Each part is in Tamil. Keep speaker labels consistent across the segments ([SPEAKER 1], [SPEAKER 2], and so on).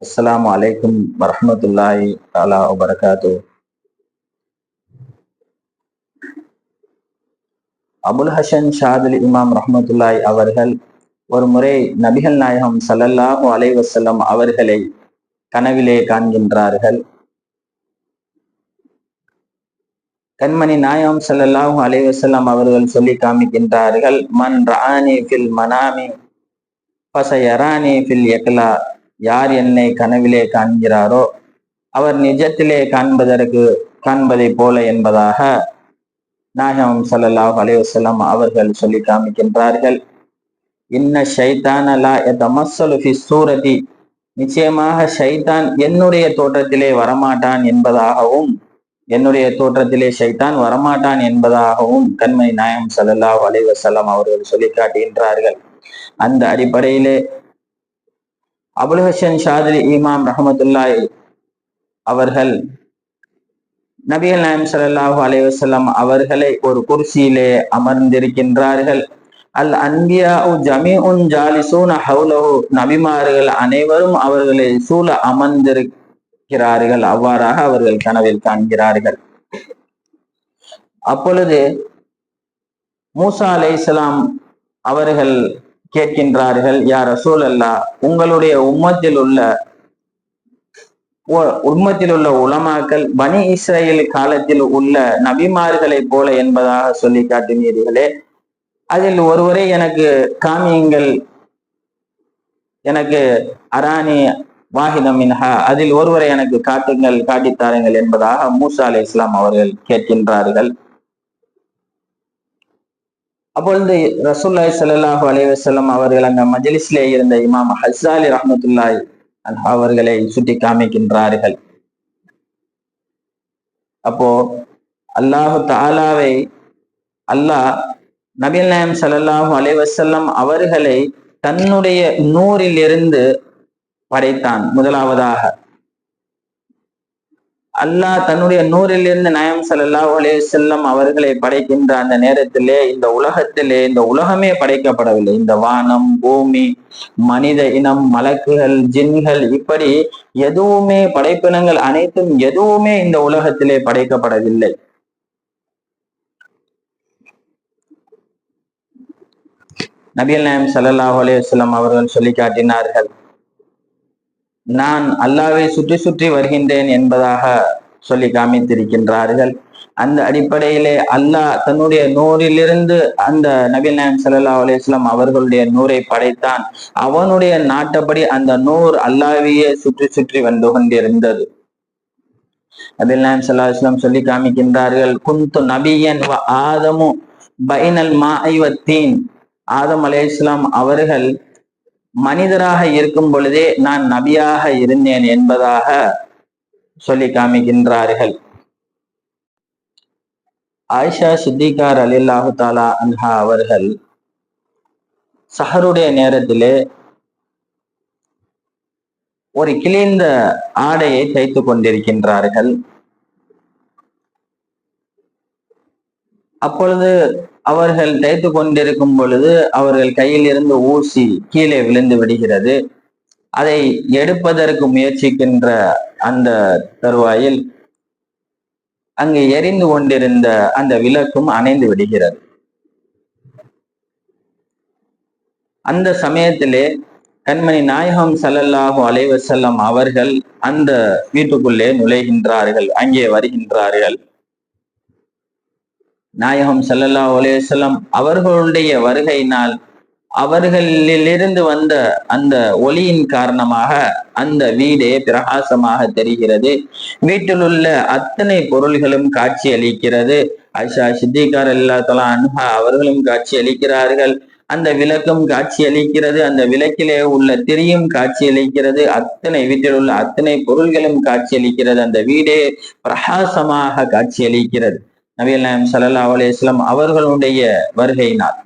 [SPEAKER 1] அஸ்ஸலாமு அலைக்கும் வரஹ்மத்துல்லாஹி தஆலா வபரகாத்துஹு. அபுல் ஹசன் ஷாதுல் இமாம் ரஹ்மத்துல்லாஹி அவர்கள் ஒரு முறை நபிகள் நாயகம் ஸல்லல்லாஹு அலைஹி வஸல்லம் அவர்களை கனவிலே காண்கின்றார்கள். கண்மணி நாயகம் ஸல்லல்லாஹு அலைஹி வஸல்லம் அவர்கள் சொல்லி காமிக்கின்றார்கள், மன் ரஆனி ஃபில் மனாமி ஃபஸயரானி ஃபில் யக்லா. யார் என்னை கனவிலே காண்கிறாரோ அவர் நிஜத்திலே காண்பதை போல என்பதாக நாயகம் ஸல்லல்லாஹு அலைஹி வஸல்லம் அவர்கள் சொல்லி காமிக்கின்றார்கள். இன்ன ஷைத்தான லா யதமஸ்ஸலு ஃபி சூரதி. நிச்சயமாக ஷைத்தான் என்னுடைய தோற்றத்திலே வரமாட்டான் என்பதாகவும் ஷைத்தான் வரமாட்டான் என்பதாகவும் கண்மணி நாயகம் ஸல்லல்லாஹு அலைஹி வஸல்லம் அவர்கள் சொல்லி காட்டுகின்றார்கள். அந்த அடிப்படையிலே அபுல் ஹசன் ஷாதுல் இமாம் ரஹ்மத்துல்லாஹி அவர்கள் நபிகள் நாயகம் ஸல்லல்லாஹு அலைஹி வஸல்லம் அவர்களை ஒரு குர்சியிலே அமர்ந்திருக்கின்றார்கள். அல் அன்பியாஉ ஜமீஉன் ஜாலிசூன ஹவுலஹு. நபிமார்கள் அனைவரும் அவர்களை சூழ அமர்ந்திருக்கிறார்கள். அவ்வாறாக அவர்கள் கனவில் காண்கிறார்கள். அப்பொழுது மூசா அலைஹிஸ்ஸலாம் அவர்கள் கேட்கின்றார்கள், யா ரசூலல்லாஹ், உங்களுடைய உம்மத்தில் உள்ள உலமாக்கள் பனி இஸ்ரேல் காலத்தில் உள்ள நபிமார்களை போல என்பதாக சொல்லி காட்டினீர்களே, அதில் ஒருவரை எனக்கு காமியுங்கள், எனக்கு அராணி வாஹிதம் மின்ஹா, அதில் ஒருவரை எனக்கு காட்டித்தாருங்கள் என்பதாக மூசா அலைஹிஸ்ஸலாம் அவர்கள் கேட்கின்றார்கள். அப்பொழுது ரசூலுல்லாஹி ஸல்லல்லாஹு அலைஹி வஸல்லம் அவர்கள் அந்த மஜ்லிஸிலே இருந்த இமாம் ஹஸ்ஸாலி ரஹ்மத்துல்லாஹி அவர்களை சுட்டி காமிக்கின்றார்கள். அப்போ அல்லாஹு தஆலாவை அல்லாஹ் நபிகள் நாயகம் ஸல்லல்லாஹு அலைஹி வஸல்லம் அவர்களை தன்னுடைய நூறில் இருந்து படைத்தான். முதலாவதாக அல்லாஹ் தன்னுடைய நூறில் இருந்து நாயகம் ஸல்லல்லாஹு அலைஹி வஸல்லம் அவர்களை படைக்கின்ற அந்த நேரத்திலே இந்த உலகமே படைக்கப்படவில்லை. இந்த வானம், பூமி, மனித இனம், மலக்குகள், ஜின்கள், இப்படி எதுவுமே படைப்பினங்கள் அனைத்தும் எதுவுமே இந்த உலகத்திலே படைக்கப்படவில்லை. நபிகள் நாயகம் ஸல்லல்லாஹு அலைஹி வஸல்லம் அவர்கள் சொல்லி காட்டினார்கள், நான் அல்லாஹ்வை சுற்றி சுற்றி வருகின்றேன் என்பதாக சொல்லி காமித்திருக்கின்றார்கள். அந்த அடிப்படையிலே அல்லாஹ் தன்னுடைய நூறிலிருந்து அந்த நபிகள் நாயகம் ஸல்லல்லாஹு அலைஹி வஸல்லம் அவர்களுடைய நூரை படைத்தான். அவனுடைய நாட்டப்படி அந்த நூர் அல்லாஹ்வையே சுற்றி சுற்றி வந்து கொண்டிருந்தது. நபிகள் நாயகம் ஸல்லல்லாஹு அலைஹி வஸல்லம் சொல்லி காமிக்கின்றார்கள், குந்து நபியன் வ ஆதமு பைனல் மாஇ வத்தீன். ஆதம் அலைஹிஸ்ஸலாம் அவர்கள் மனிதராக இருக்கும் பொழுதே நான் நபியாக இருந்தேன் என்பதாக சொல்லி காமிக்கின்றார்கள். ஆயிஷா சித்திகா ரலியல்லாஹு தஆலா அன்ஹா அவர்கள் சஹருடைய நேரத்திலே ஒரு கிழிந்த ஆடையை தைத்து கொண்டிருக்கின்றார்கள். அப்பொழுது அவர்கள் தைத்து கொண்டிருக்கும் பொழுது அவர்கள் கையில் இருந்து ஊசி கீழே விழுந்து விடுகிறது. அதை எடுப்பதற்கு முயற்சிக்கின்ற அந்த தருவாயில் அங்கு எரிந்து கொண்டிருந்த அந்த விளக்கும் அணைந்து விடுகிறது. அந்த சமயத்திலே கண்மணி நாயகம் ஸல்லல்லாஹு அலைஹி வஸல்லம் அவர்கள் அந்த வீட்டுக்குள்ளே நுழைகின்றார்கள், அங்கே வருகின்றார்கள். நாயகம் ஸல்லல்லாஹு அலைஹி வஸல்லம் அவர்களுடைய வருகையினால் அவர்களிலிருந்து வந்த அந்த ஒளியின் காரணமாக அந்த வீடே பிரகாசமாக தெரிகிறது. வீட்டில் உள்ள அத்தனை பொருள்களும் காட்சி அளிக்கிறது. ஆயிஷா சித்திகா ரலியல்லாஹு தஆலா அன்ஹா அவர்களும் காட்சி அளிக்கிறார்கள். அந்த விளக்கும் காட்சி அளிக்கிறது. அந்த விளக்கிலே உள்ள திரியும் காட்சி அளிக்கிறது. வீட்டில் உள்ள அத்தனை பொருள்களும் காட்சி அளிக்கிறது. அந்த வீடே பிரகாசமாக காட்சி அளிக்கிறது நபிகள் நாயகம் ஸல்லல்லாஹு அலைஹி வஸல்லம் அவர்களுடைய வருகையினால்.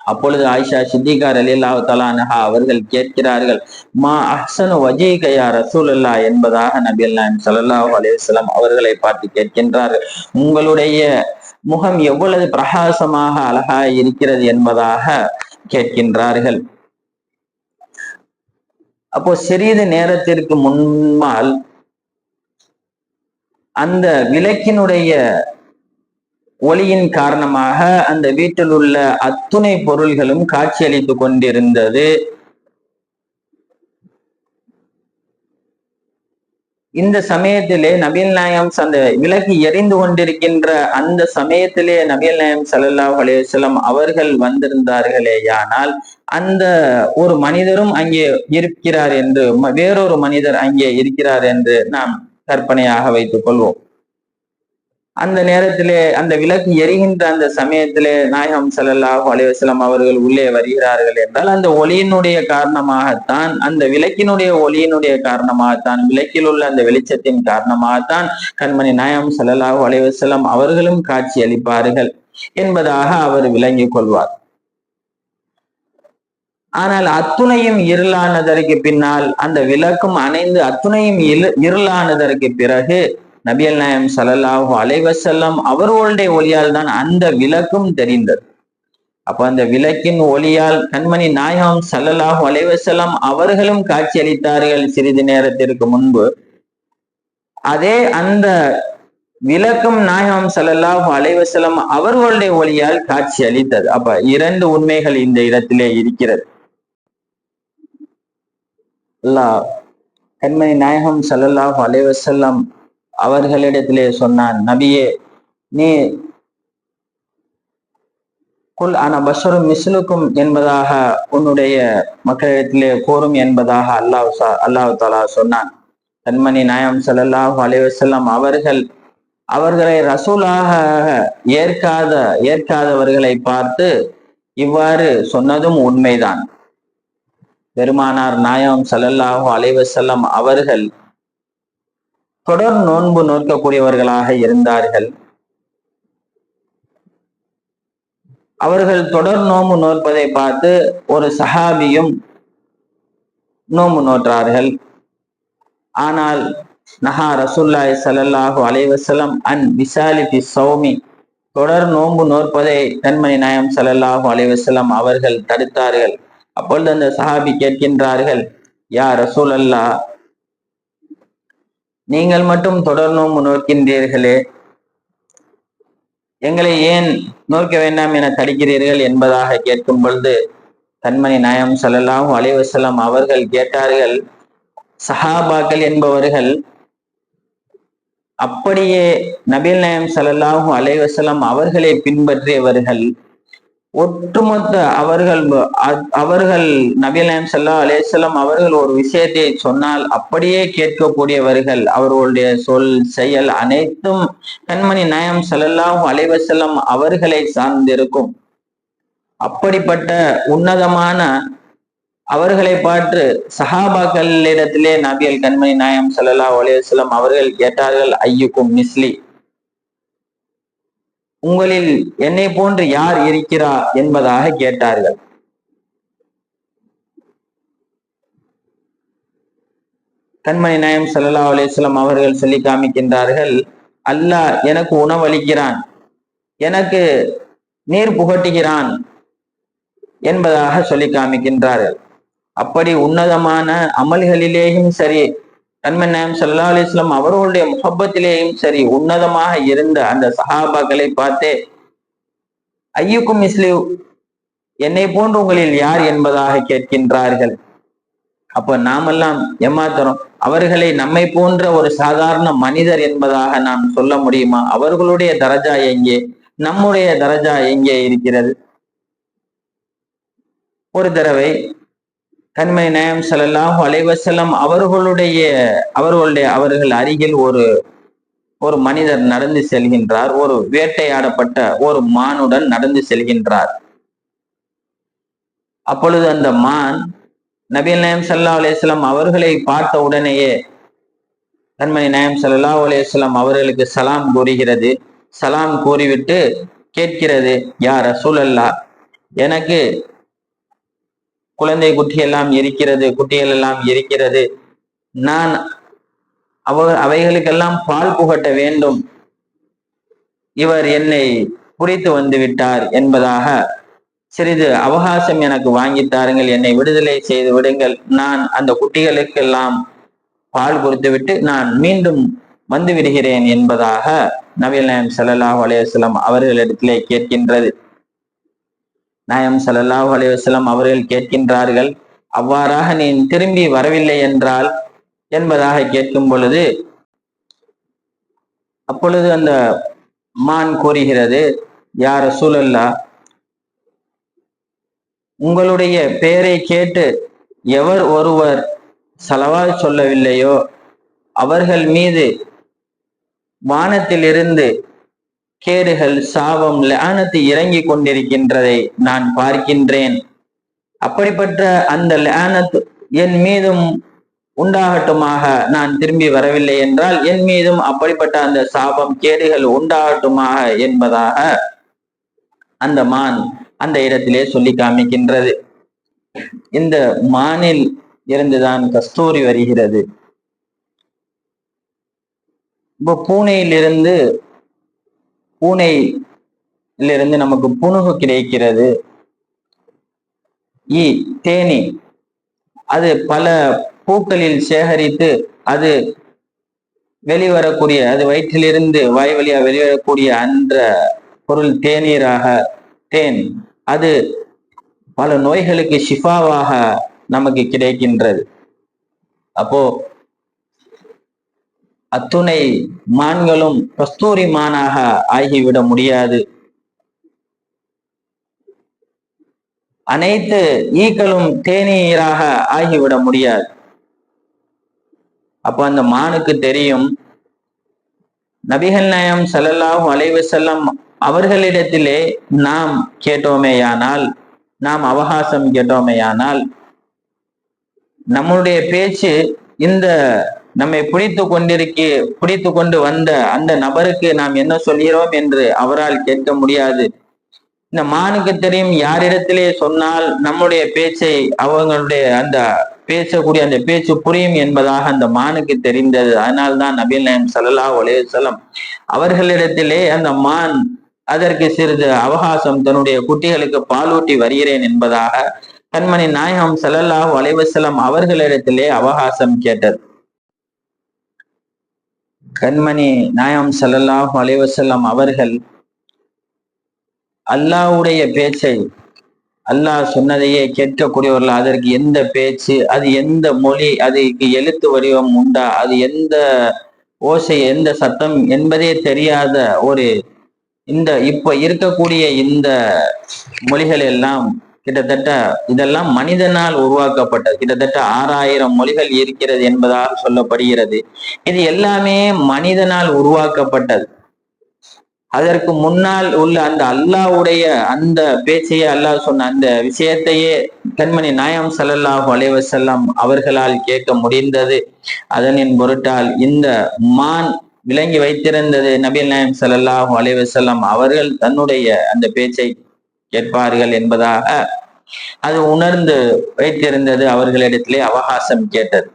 [SPEAKER 1] அப்பொழுது ஆயிஷா சித்திகா ரலியல்லாஹு தஆலா அன்ஹா அவர்கள் கேட்கிறார்கள், மா அஹ்ஸனு வஜீக யா ரசூலல்லாஹ் என்பதாக நபிகள் நாயகம் ஸல்லல்லாஹு அலைஹி வஸல்லம் அவர்களை பார்த்து கேட்கின்றார்கள். உங்களுடைய முகம் எவ்வளவு பிரகாசமாக அழகாக இருக்கிறது என்பதாக கேட்கின்றார்கள். அப்போ சிறிது நேரத்திற்கு முன்னால் அந்த விளக்கினுடைய ஒளியின் காரணமாக அந்த வீட்டில் உள்ள அத்துணை பொருள்களும் காட்சியளித்துக் கொண்டிருந்தது. இந்த சமயத்திலே நபிகள் நாயகம் அந்த விளக்கு எரிந்து கொண்டிருக்கின்ற அந்த சமயத்திலே நபிகள் நாயகம் ஸல்லல்லாஹு அலைஹி வஸல்லம் அவர்கள் வந்திருந்தார்களேயானால் அந்த ஒரு மனிதரும் அங்கே இருக்கிறார் என்று, வேறொரு மனிதர் அங்கே இருக்கிறார் என்று நாம் கற்பனையாக வைத்துக் கொள்வோம். அந்த நேரத்திலே அந்த விளக்கு எரிகின்ற அந்த சமயத்திலே நாயகம் ஸல்லல்லாஹு அலைஹி வஸல்லம் அவர்கள் உள்ளே வருகிறார்கள் என்றால் அந்த ஒளியினுடைய காரணமாகத்தான், அந்த விளக்கினுடைய ஒளியினுடைய காரணமாகத்தான், விளக்கில் உள்ள அந்த வெளிச்சத்தின் காரணமாகத்தான் கண்மணி நாயகம் ஸல்லல்லாஹு அலைஹி வஸல்லம் அவர்களும் காட்சி அளிப்பார்கள் என்பதாக அவர் விளங்கிக் கொள்வார். ஆனால் அத்துணையும் இருளானதற்கு பின்னால் அந்த விளக்கும் அணைந்து அத்துணையும் இருளானதற்கு பிறகு நபிகள் நாயகம் ஸல்லல்லாஹு அலைஹி வஸல்லம் அவர்களுடைய ஒளியால் தான் அந்த விளக்கும் தெரிந்தது. அப்ப அந்த விளக்கின் ஒளியால் கண்மணி நாயகம் ஸல்லல்லாஹு அலைஹி வஸல்லம் அவர்களும் காட்சி அளித்தார்கள் சிறிது நேரத்திற்கு முன்பு. அதே அந்த விளக்கும் நாயகம் ஸல்லல்லாஹு அலைஹி வஸல்லம் அவர்களுடைய ஒளியால் காட்சி அளித்தது. அப்ப இரண்டு உண்மைகள் இந்த இடத்திலே இருக்கிறது. அல்லாஹ் கண்மணி நாயகம் ஸல்லல்லாஹு அலைஹி வஸல்லம் அவர்களிடத்திலே சொன்னான், நபியே, நீ குல் அன பஷரும் மிஸ்லுக்கும் என்பதாக உன்னுடைய மக்களிடத்திலே கூறும் என்பதாக அல்லாஹ் தஆலா சொன்னான். கண்மணி நாயகம் ஸல்லல்லாஹு அலைஹி வஸல்லம் அவர்களை ரசூலாக ஏற்காதவர்களை பார்த்து இவ்வாறு சொன்னதும் உண்மைதான். பெருமானார் நாயகம் ஸல்லல்லாஹு அலைஹி வஸல்லம் அவர்கள் தொடர் நோன்பு நோக்கக்கூடியவர்களாக இருந்தார்கள். அவர்கள் தொடர் நோன்பு நோற்பதை பார்த்து ஒரு சஹாபியும் நோன்பு நோற்றார்கள். ஆனால் நஹா ரசூலுல்லாஹி ஸல்லல்லாஹு அலைஹி வஸல்லம் அன் விசாலிதி ஸௌமி, தொடர் நோன்பு நோற்பதை கண்மணி நாயகம் ஸல்லல்லாஹு அலைஹி வஸல்லம் அவர்கள் தடுத்தார்கள். அப்பொழுது அந்த சஹாபி கேட்கின்றார்கள், யா ரசூலல்லாஹ், நீங்கள் மட்டும் தொடர் நோன்பு நோக்கின்றீர்களே, எங்களை ஏன் நோக்க வேண்டாம் என தடுக்கிறீர்கள் என்பதாக கேட்கும் பொழுது கண்மணி நாயகம் ஸல்லல்லாஹு அலைஹி வஸல்லம் அவர்கள் கேட்டார்கள், சஹாபாக்கள் என்பவர்கள் அப்படியே நபிகள் நாயகம் ஸல்லல்லாஹு அலைஹி வஸல்லம் அவர்களை பின்பற்றியவர்கள். ஒட்டுமொத்த அவர்கள் நபிகள் நாயகம் ஸல்லல்லாஹு அலைஹி வஸல்லம் அவர்கள் ஒரு விஷயத்தை சொன்னால் அப்படியே கேட்கக்கூடியவர்கள். அவர்களுடைய சொல் செயல் அனைத்தும் கண்மணி நாயகம் ஸல்லல்லாஹு அலைஹி வஸல்லம் அவர்களை சார்ந்திருக்கும். அப்படிப்பட்ட உன்னதமான அவர்களை பார்த்து சஹாபாக்களிடத்திலே நபிகள் கண்மணி நாயகம் ஸல்லல்லாஹு அலைஹி வஸல்லம் அவர்கள் கேட்டார்கள், ஐயுக்கும் மிஸ்லி, உங்களில் என்னை போன்று யார் இருக்கிறார் என்பதாக கேட்டார்கள். கண்மணி நாயகம் ஸல்லல்லாஹு அலைஹி வஸல்லம் அவர்கள் சொல்லி காமிக்கின்றார்கள், அல்லாஹ் எனக்கு உணவளிக்கிறான், எனக்கு நீர் புகட்டுகிறான் என்பதாக சொல்லி காமிக்கின்றார்கள். அப்படி உன்னதமான அமல்களிலேயும் சரி, கண்மணி நாயகம் ஸல்லல்லாஹு அலைஹி வஸல்லம் அவர்களுடைய முஹப்பத்திலேயும் சரி உன்னதமாக இருந்த அந்த சஹாபாக்களை பார்த்தே ஐயுக்கும் மிஸ்லி, என்னை போன்று உங்களில் யார் என்பதாக கேட்கின்றார்கள். அப்ப நாமெல்லாம் ஏமாத்துறோம். அவர்களை நம்மை போன்ற ஒரு சாதாரண மனிதர் என்பதாக நாம் சொல்ல முடியுமா? அவர்களுடைய தரஜா எங்கே, நம்முடைய தரஜா எங்கே இருக்கிறது? ஒரு தடவை கண்மணி நாயகம் ஸல்லல்லாஹு அலைஹி வஸல்லம் அவர்கள் அருகில் ஒரு மனிதர் நடந்து செல்கின்றார். ஒரு வேட்டையாடப்பட்ட ஒரு மானுடன் நடந்து செல்கின்றார். அப்பொழுது அந்த மான் நபிகள் நாயகம் ஸல்லல்லாஹு அலைஹி வஸல்லம் அவர்களை பார்த்த உடனேயே கண்மணி நாயகம் ஸல்லல்லாஹு அலைஹி வஸல்லம் அவர்களுக்கு சலாம் கூறுகிறது. சலாம் கூறிவிட்டு கேட்கிறது, யா ரசூலல்லாஹ், எனக்கு குழந்தை குட்டிகள் எல்லாம் இருக்கிறது, நான் அவைகளுக்கெல்லாம் பால் புகட்ட வேண்டும், இவர் என்னை புரித்து வந்து விட்டார் என்பதாக சிறிது அவகாசம் எனக்கு வாங்கி தாருங்கள், என்னை விடுதலை செய்து விடுங்கள், நான் அந்த குட்டிகளுக்கெல்லாம் பால் கொடுத்துவிட்டு நான் மீண்டும் வந்து விடுகிறேன் என்பதாக நபிகள் நாயகம் ஸல்லல்லாஹு அலைஹி வஸல்லம் அவர்களிடத்திலே கேட்கின்றது. நாயகம் ஸல்லல்லாஹு அலைஹி வஸல்லம் அவர்கள் கேட்கின்றார்கள், அவ்வாறாக நீ திரும்பி வரவில்லை என்றால் என்பதாக கேட்கும் பொழுது, அப்பொழுது அந்த மான் கூறுகிறது, யா ரசூலல்லாஹ், உங்களுடைய பெயரை கேட்டு எவர் ஒருவர் ஸலவாத் சொல்லவில்லையோ அவர்கள் மீது வானத்திலிருந்து கேடுகள், சாபம், லஅனத்து இறங்கி கொண்டிருக்கின்றதை நான் பார்க்கின்றேன். அப்படிப்பட்ட அந்த லஅனத் என் மீதும் உண்டாகட்டுமாக, நான் திரும்பி வரவில்லை என்றால் என் மீதும் அப்படிப்பட்ட அந்த சாபம், கேடுகள் உண்டாகட்டுமாக என்பதாக அந்த மான் அந்த இடத்திலே சொல்லி காமிக்கின்றது. இந்த மானில் இருந்துதான் கஸ்தூரி வருகிறது. இப்போ பூனையிலிருந்து நமக்கு புனுகு கிடைக்கிறது. தேனி அது பல பூக்களில் சேகரித்து அது வெளிவரக்கூடிய, அது வயிற்றிலிருந்து வாய் வழியா வெளிவரக்கூடிய அந்த பொருள் தேநீராக, தேன், அது பல நோய்களுக்கு ஷிஃபாவாக நமக்கு கிடைக்கின்றது. அப்போ அத்துணை மான்களும் கஸ்தூரி மானாக ஆகிவிட முடியாது. அனைத்து ஈக்களும் தேநீராக ஆகிவிட முடியாது. அப்போ அந்த மானுக்கு தெரியும், நபிகள் நாயகம் ஸல்லல்லாஹு அலைஹி வஸல்லம் அவர்களிடத்திலே நாம் கேட்டோமேயானால், நாம் அவகாசம் கேட்டோமேயானால், நம்முடைய பேச்சு இந்த நம்மை பிடித்து கொண்டு வந்த அந்த நபருக்கு நாம் என்ன சொல்கிறோம் என்று அவரால் கேட்க முடியாது. இந்த மானுக்கு தெரியும், யாரிடத்திலே சொன்னால் நம்முடைய பேச்சை, அவங்களுடைய அந்த பேசக்கூடிய அந்த பேச்சு புரியும் என்பதாக அந்த மானுக்கு தெரிந்தது. அதனால்தான் நபிகள் நாயகம் ஸல்லல்லாஹு அலைஹி வஸல்லம் அவர்களிடத்திலே அந்த மான் அதற்கு சிறிது அவகாசம், தன்னுடைய குட்டிகளுக்கு பாலூட்டி வருகிறேன் என்பதாக கண்மணி நாயகம் ஸல்லல்லாஹு அலைஹி வஸல்லம் அவர்களிடத்திலே அவகாசம் கேட்டது. கண்மணி நாயகம் ஸல்லல்லாஹு அலைஹி வஸல்லம் அவர்கள் அல்லாஹ்வுடைய பேச்சை, அல்லாஹ் சொன்னதையே கேட்கக்கூடியவர்கள். அதற்கு எந்த பேச்சு, அது எந்த மொழி, அதுக்கு எழுத்து வடிவம் உண்டா, அது எந்த ஓசை, எந்த சத்தம் என்பதே தெரியாத ஒரு இந்த இப்ப இருக்கக்கூடிய இந்த மொழிகள் எல்லாம் கிட்டத்தட்ட இதெல்லாம் மனிதனால் உருவாக்கப்பட்டது. கிட்டத்தட்ட 6000 மொழிகள் இருக்கிறது என்பதாக சொல்லப்படுகிறது. இது எல்லாமே மனிதனால் உருவாக்கப்பட்டது. அதற்கு முன்னால் உள்ள அந்த அல்லாஹ்வுடைய அந்த பேச்சையே, அல்லாஹ் சொன்ன அந்த விஷயத்தையே கண்மணி நாயகம் ஸல்லல்லாஹு அலைஹி வஸல்லம் அவர்களால் கேட்க முடிந்தது. அதனின் பொருட்டால் இந்த மான் விளங்கி வைத்திருந்தது, நபிகள் நாயகம் ஸல்லல்லாஹு அலைஹி வஸல்லம் அவர்கள் தன்னுடைய அந்த பேச்சை கேட்பார்கள் என்பதாக அது உணர்ந்து வைத்திருந்தது. அவர்களிடத்திலே அவகாசம் கேட்டது.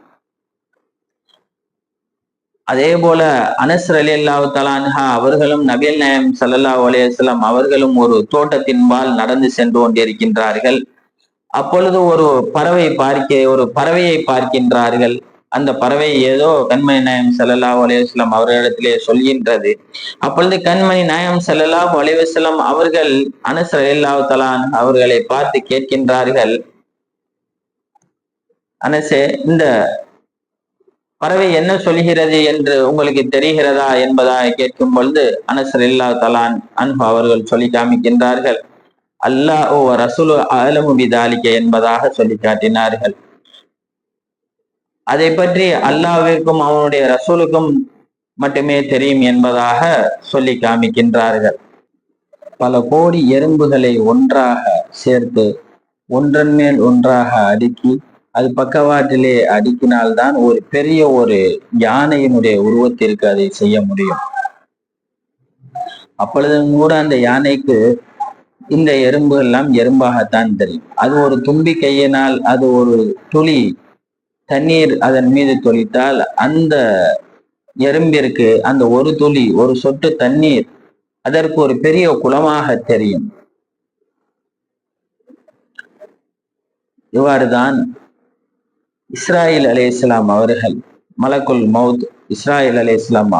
[SPEAKER 1] அதே போல அனஸ் ரலியல்லாஹு தஆலா அன்ஹா அவர்களும் நபிகள் நாயகம் ஸல்லல்லாஹு அலைஹி வஸல்லம் அவர்களும் ஒரு தோட்டத்தின்பால் நடந்து சென்று கொண்டிருக்கின்றார்கள். அப்பொழுது ஒரு பறவையை பார்க்கின்றார்கள். அந்த பறவை ஏதோ கண்மணி நாயகம் ஸல்லல்லாஹு அலைஹி வஸல்லம் அவர்களிடத்திலே சொல்கின்றது. அப்பொழுது கண்மணி நாயகம் ஸல்லல்லாஹு அலைஹி வஸல்லம் அவர்கள் அனஸ் ரலியல்லாஹு தஆலா அவர்களை பார்த்து கேட்கின்றார்கள், அனஸே, இந்த பறவை என்ன சொல்கிறது என்று உங்களுக்கு தெரிகிறதா என்பதாக கேட்கும் பொழுது அனஸ் ரலியல்லாஹு தஆலா அன்ஹு அவர்கள் சொல்லி காமிக்கின்றார்கள், அல்லாஹ் வ ரசூலு அஅலமு பிதாலிக என்பதாக சொல்லி காட்டினார்கள். அதை பற்றி அல்லாஹ்விற்கும் அவனுடைய ரசூலுக்கும் மட்டுமே தெரியும் என்பதாக சொல்லி காமிக்கின்றார்கள். பல கோடி எறும்புகளை ஒன்றாக சேர்த்து ஒன்றன் மேல் ஒன்றாக அடுக்கி அது பக்கவாட்டிலே அடுக்கினால்தான் ஒரு பெரிய ஒரு யானையினுடைய உருவத்திற்கு அதை செய்ய முடியும். அப்பொழுதும் கூட அந்த யானைக்கு இந்த எறும்பு எல்லாம் எறும்பாகத்தான் தெரியும். அது ஒரு தும்பி கையினால் அது ஒரு துளி தண்ணீர் அதன் மீது தொளித்தால் அந்த எறும்பிற்கு அந்த ஒரு துளி, ஒரு சொட்டு தண்ணீர் அதற்கு ஒரு பெரிய குளமாக தெரியும். இவ்வாறுதான் இஸ்ராயில் அலைஹிஸ்ஸலாம் அவர்கள், மலக்குல் மௌத் இஸ்ராயில் அலைஹிஸ்ஸலாம்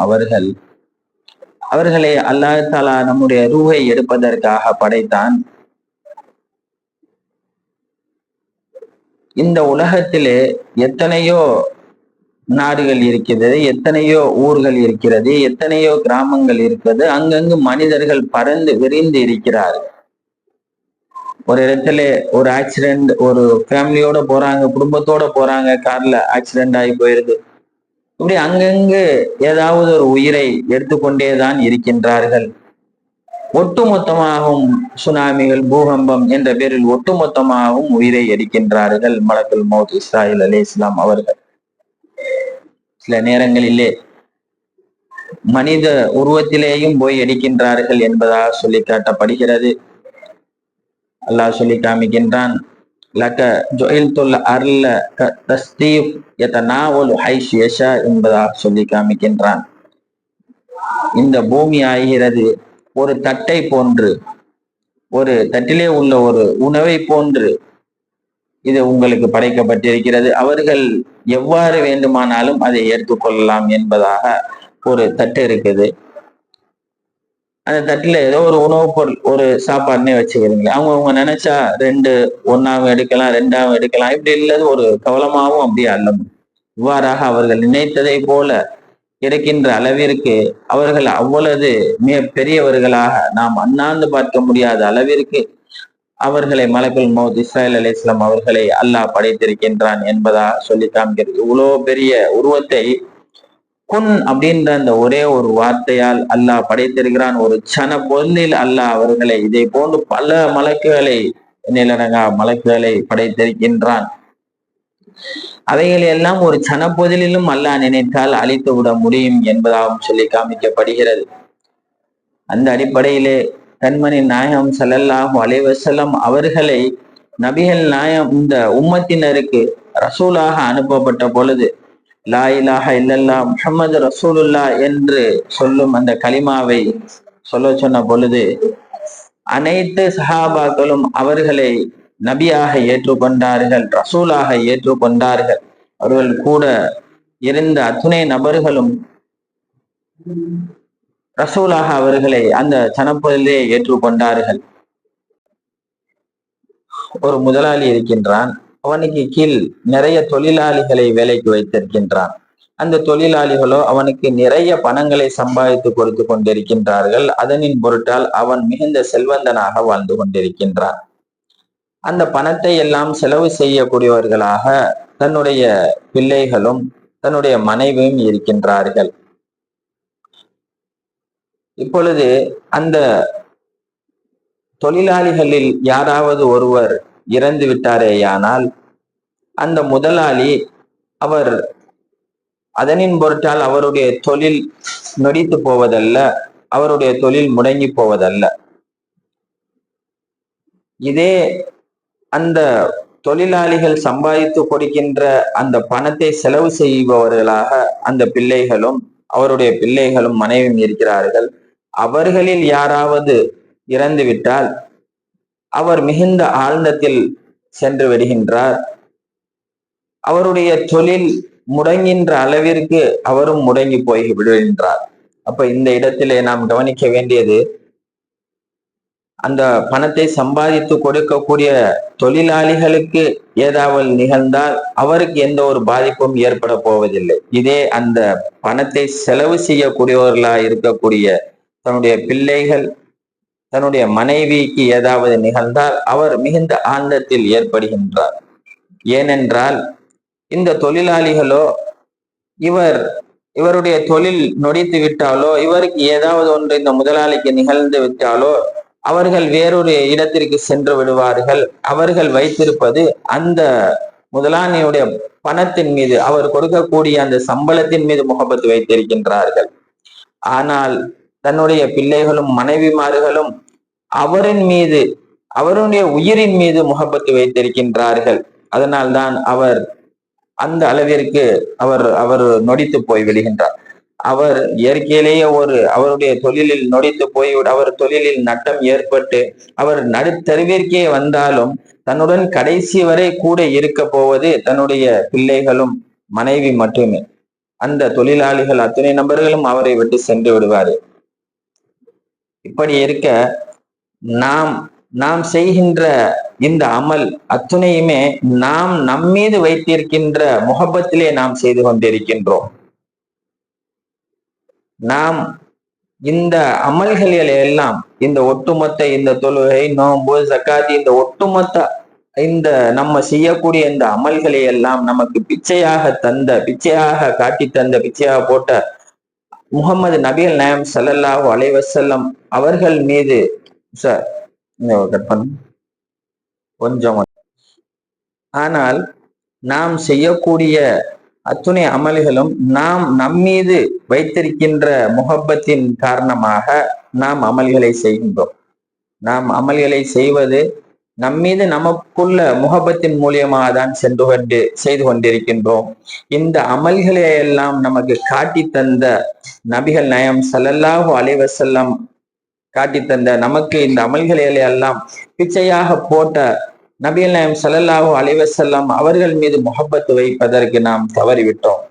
[SPEAKER 1] அவர்களை அல்லாஹ் தஆலா நம்முடைய ரூஹை எடுப்பதற்காக படைத்தான். இந்த உலகத்திலே எத்தனையோ நாடுகள் இருக்கிறது, எத்தனையோ ஊர்கள் இருக்கிறது, எத்தனையோ கிராமங்கள் இருக்கிறது. அங்கங்கு மனிதர்கள் பறந்து விரிந்து இருக்கிறார்கள். ஒரு இடத்துல ஒரு ஆக்சிடென்ட், ஒரு ஃபேமிலியோட போறாங்க, குடும்பத்தோட போறாங்க, கார்ல ஆக்சிடென்ட் ஆகி போயிருது. இப்படி அங்கங்கு ஏதாவது ஒரு உயிரை எடுத்துக்கொண்டேதான் இருக்கின்றார்கள். ஒட்டுமொத்தமாகவும் சுனாமிகள், பூகம்பம் என்ற பேரில் ஒட்டுமொத்தமாகவும் உயிரை எடுக்கின்றார்கள் மலக்குல் மௌத் இஸ்ராயில் அலைஹிஸ்ஸலாம் அவர்கள். சில நேரங்களிலே மனித உருவத்திலேயும் போய் எடுக்கின்றார்கள் என்பதாக சொல்லி காட்டப்படுகிறது. அல்லாஹ் சொல்லி காமிக்கின்றான், லக ஜுஇல்துல் அர்ல தஸ்தீஃப் யதனாவலு ஹைஷ் யஷா என்பதாக சொல்லி காமிக்கின்றான். இந்த பூமி ஆகிறது ஒரு தட்டை போன்று, ஒரு தட்டிலே உள்ள ஒரு உணவை போன்று இது உங்களுக்கு படைக்கப்பட்டிருக்கிறது. அவர்கள் எவ்வாறு வேண்டுமானாலும் அதை ஏற்றுக்கொள்ளலாம் என்பதாக ஒரு தட்டு இருக்குது. அந்த தட்டுல ஏதோ ஒரு உணவுப் பொருள், ஒரு சாப்பாடுன்னே வச்சுக்கிறீங்க. அவங்க நினைச்சா ஒன்னாவும் எடுக்கலாம், ரெண்டாவும் எடுக்கலாம். இப்படி இல்லது ஒரு கவலமாவும் அப்படியே அல்லம். இவ்வாறாக அவர்கள் நினைத்ததை போல கிடைக்கின்ற அளவிற்கு அவர்கள் அவ்வளவு மிக பெரியவர்களாக நாம் அண்ணாந்து பார்க்க முடியாத அளவிற்கு அவர்களை மலக்குல் மௌத் இஸ்ராயில் அலைஹிஸ்ஸலாம் அவர்களை அல்லாஹ் படைத்திருக்கின்றான் என்பதாக சொல்லி காமிக்கிறது. இவ்வளவு பெரிய உருவத்தை குன் அப்படின்ற அந்த ஒரே ஒரு வார்த்தையால் அல்லாஹ் படைத்திருக்கிறான். ஒரு சன பொருளில் அல்லாஹ் அவர்களை இதை போன்று பல மலக்குகளை, நிலநகா மலக்குகளை படைத்திருக்கின்றான். அவைகளை எல்லாம் ஒரு சன பொருளிலும் அல்லாஹ் நினைத்தால் அழித்து விட முடியும் என்பதாகவும் சொல்லி காமிக்கப்படுகிறது. அந்த அடிப்படையிலே கண்மணி நாயகம் ஸல்லல்லாஹு அலைஹி வஸல்லம் அவர்களை நபிகள் நாயகம் இந்த உம்மத்தினருக்கு ரசூலாக அனுப்பப்பட்ட பொழுது லா இலாஹ இல்லல்லாஹ் முஹம்மது ரசூலுல்லாஹ் என்று சொல்லும் அந்த கலிமாவை சொல்ல சொன்ன பொழுது அனைத்து சஹாபாக்களும் அவர்களை நபியாக ஏற்றுக்கொண்டார்கள், ரசூலாக ஏற்றுக்கொண்டார்கள். அவர்கள் கூட இருந்த அத்துணை நபர்களும் ரசூலாக அவர்களை அந்த சனப்பொருளிலே ஏற்றுக்கொண்டார்கள். ஒரு முதலாளி இருக்கின்றான், அவனுக்கு கீழ் நிறைய தொழிலாளிகளை வேலைக்கு வைத்திருக்கின்றான். அந்த தொழிலாளிகளோ அவனுக்கு நிறைய பணங்களை சம்பாதித்து கொடுத்து கொண்டிருக்கின்றார்கள். அதனின் பொருட்டால் அவன் மிகுந்த செல்வந்தனாக வாழ்ந்து கொண்டிருக்கின்றான். அந்த பணத்தை எல்லாம் செலவு செய்யக்கூடியவர்களாக தன்னுடைய பிள்ளைகளும் தன்னுடைய மனைவியும் இருக்கின்றார்கள். இப்பொழுது அந்த தொழிலாளிகளில் யாராவது ஒருவர் இறந்து விட்டாரேயானால் அந்த முதலாளி அவர் அதனின் பொருட்டால் அவருடைய தொழில் நொடித்து போவதல்ல, அவருடைய தொழில் முடங்கி போவதல்ல. இதே அந்த தொழிலாளிகள் சம்பாதித்து கொடுக்கின்ற அந்த பணத்தை செலவு செய்பவர்களாக அந்த பிள்ளைகளும் அவருடைய பிள்ளைகளும் மனைவியும் இருக்கிறார்கள். அவர்களில் யாராவது இறந்து விட்டால் அவர் மிகுந்த ஆழ்ந்தத்தில் சென்று விடுகின்றார். அவருடைய தொழில் முடங்கின்ற அளவிற்கு அவரும் முடங்கி போய் விடுகின்றார். அப்ப இந்த இடத்திலே நாம் கவனிக்க வேண்டியது, அந்த பணத்தை சம்பாதித்து கொடுக்கக்கூடிய தொழிலாளிகளுக்கு ஏதாவது நிகழ்ந்தால் அவருக்கு எந்த ஒரு பாதிப்பும் ஏற்பட போவதில்லை. இதே அந்த பணத்தை செலவு செய்யக்கூடியவர்களா இருக்கக்கூடிய தன்னுடைய பிள்ளைகள், தன்னுடைய மனைவிக்கு ஏதாவது நிகழ்ந்தால் அவர் மிகுந்த ஆனந்தத்தில் ஏற்படுகின்றார். ஏனென்றால் இந்த தொழிலாளிகளோ இவருடைய தொழில் நொடித்து விட்டாலோ, இவருக்கு ஏதாவது ஒன்று இந்த முதலாளிக்கு நிகழ்ந்து விட்டாலோ அவர்கள் வேறொரு இடத்திற்கு சென்று விடுவார்கள். அவர்கள் வைத்திருப்பது அந்த முதலாளியுடைய பணத்தின் மீது, அவர் கொடுக்கக்கூடிய அந்த சம்பளத்தின் மீது முகப்பத்து வைத்திருக்கின்றார்கள். ஆனால் தன்னுடைய பிள்ளைகளும் மனைவிமார்களும் அவரின் மீது, அவருடைய உயிரின் மீது முகப்பத்து வைத்திருக்கின்றார்கள். அதனால்தான் அவர் அந்த அளவிற்கு அவர் நொடித்து போய் விடுகின்றார். அவர் இயற்கையிலேயே அவருடைய தொழிலில் நொடித்து போய் அவர் தொழிலில் நட்டம் ஏற்பட்டு அவர் நடுத்தருவிற்கே வந்தாலும் தன்னுடன் கடைசி வரை கூட இருக்க போவது தன்னுடைய பிள்ளைகளும் மனைவி மட்டுமே. அந்த தொழிலாளிகள் அத்தனை நபர்களும் அவரை விட்டு சென்று விடுவாரு. இப்படி இருக்க நாம் நாம் செய்கின்ற இந்த அமல் அத்துணையுமே நாம் நம்மீது வைத்திருக்கின்ற முகப்பத்திலே நாம் செய்து கொண்டிருக்கின்றோம். நாம் இந்த அமல்களை எல்லாம், இந்த ஒட்டுமொத்த இந்த தொழுகை, நோன்பு, ஜக்காத், இந்த ஒட்டுமொத்த இந்த நம்ம செய்யக்கூடிய இந்த அமல்களை எல்லாம் நமக்கு பிச்சையாக காட்டி தந்த, பிச்சையாக போட்ட முகமது நபிகள் நாயம் ஸல்லல்லாஹு அலைஹி வஸல்லம் அவர்கள் மீது கொஞ்சம். ஆனால் நாம் செய்யக்கூடிய அத்துணை அமல்களும் நாம் நம்மீது வைத்திருக்கின்ற முகப்பத்தின் காரணமாக நாம் அமல்களை செய்கின்றோம். நாம் அமல்களை செய்வது நம்மீது நமக்குள்ள முகப்பத்தின் மூலியமாக தான் செய்து கொண்டிருக்கின்றோம். இந்த அமல்களை எல்லாம் நமக்கு காட்டி தந்த நபிகள் நாயம் ஸல்லல்லாஹு அலைஹி வஸல்லம் காட்டி தந்த, நமக்கு இந்த அமல்களை எல்லாம் பிச்சையாக போட்ட நபிகள் நாயம் ஸல்லல்லாஹு அலைஹி வஸல்லம் அவர்கள் மீது முஹப்பத் வைப்பதற்கு நாம் தவறிவிட்டோம்.